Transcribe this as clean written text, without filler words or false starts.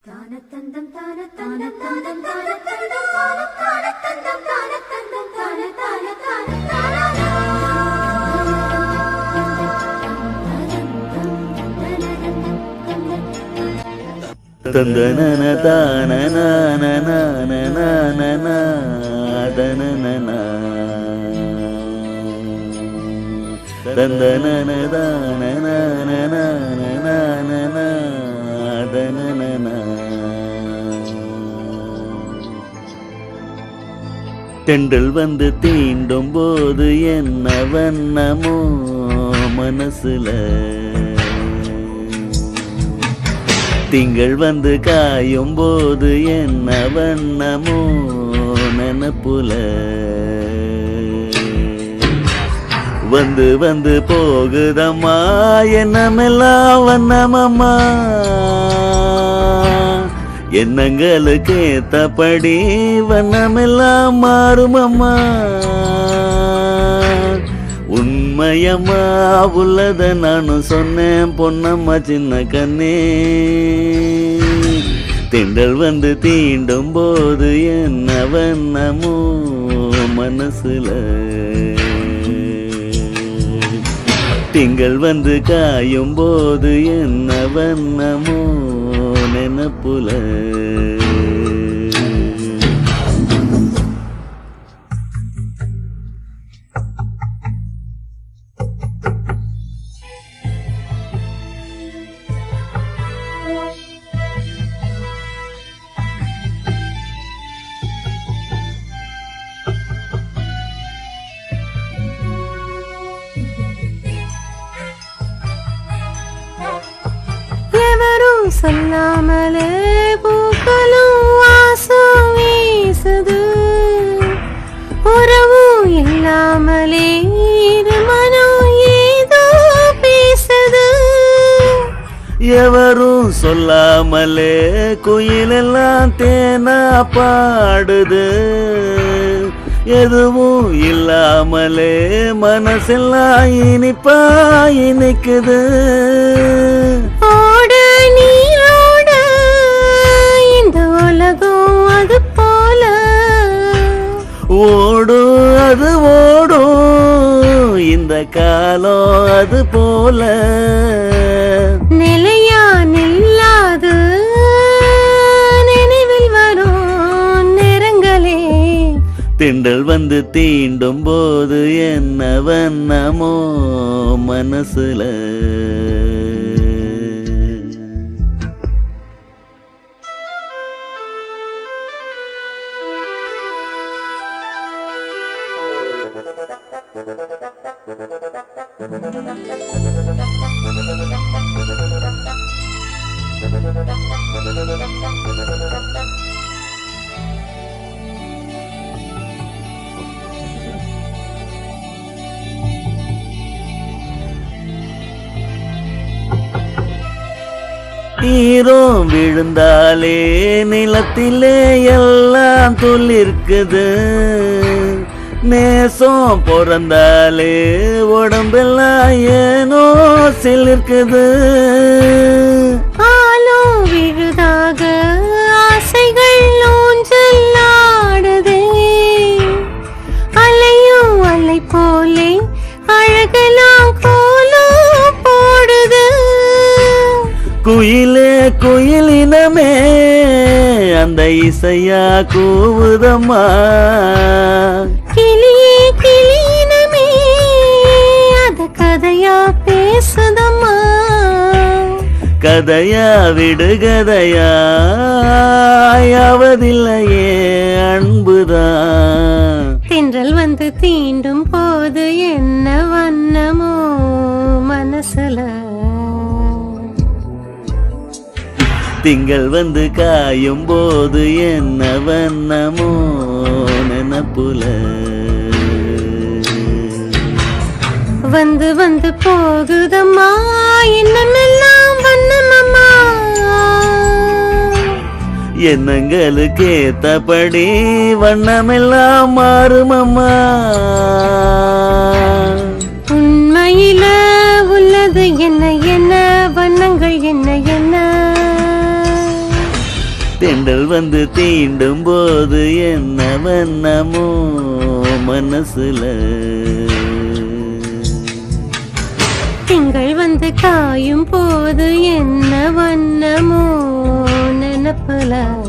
தந்தன தானன தனன தந்தன தானன தனன. தென்றல் வந்து தீண்டும் போது என்ன வண்ணமோ மனசுல, திங்கள் வந்து காயும் போது என்ன வண்ணமோ நெனப்புல, வந்து வந்து போகுதம்மா என்னமெல்லாம் வண்ணமம்மா, எண்ணங்களுக்கு ஏத்தபடி வண்ணமெல்லாம் மாறுமம்மா, உண்மையம்மா உள்ளத நானும் சொன்னேன் பொன்னம்மா சின்ன கண்ணே, திண்டல் வந்து தீண்டும் போது என்ன வண்ணமோ மனசுல, திங்கள் வந்து காயும் போது என்ன வண்ணமோ நெனப்புல. சொல்லாமலே பூக்களும் வாசம் வீசுது, உறவும் இல்லாமலே மனம் ஏதோ பேசுது, எவரும் சொல்லாமலே குயிலெல்லாம் தேனா பாடுது, எதுவும் இல்லாமலே மனசெல்லாம் இனிப்பா இனிக்குது, ஓட நீரோட இந்த உலகம் அது போல, ஓடும் அது ஓடும் இந்த காலம் அது போல, நிலையா நில்லாது நினைவில் வரும் நேரங்களே, திண்டல் வந்து தீண்டும் போது என்ன வண்ணமோ மனசுல. ஈரம் விழுந்தாலே நிலத்திலே எல்லாம் துளிர்க்குது, நேசம் பிறந்தாலே உடம்பெல்லாம் ஏனோ சிலிர்க்குது, ஆலோ விழுதாக ஆசைகள் ஊஞ்சலாடுதே, அலையும் அலை போலே அழகெல்லாம் கோலம் போடுது, குயிலே குயிலினமே அந்த இசையா கூவுதம்மா, கிளியே கிளியினமே அத கதையா பேசுதம்மா, கதையா விடுகதையா யாவதில்லையே அன்புதான், தென்றல் வந்து தீண்டும் போது என்ன வண்ணமோ மனசுல, திங்கள் வந்து காயும் போது என்ன வண்ணமோ நெனப்புல, வந்து வந்து போகுதம்மா என்னமெல்லாம் வண்ணமம்மா, எண்ணங்களுக்கு ஏத்தபடி வண்ணமெல்லாம் மாறுமம்மா, உண்மையில உள்ளது என்ன என்ன வண்ணங்கள் என்ன என்ன, தென்றல் வந்து தீண்டும் போது என்ன வண்ணமோ மனசுல. திங்கள் வந்து காயும் போது என்ன வண்ணமோ நினப்புல.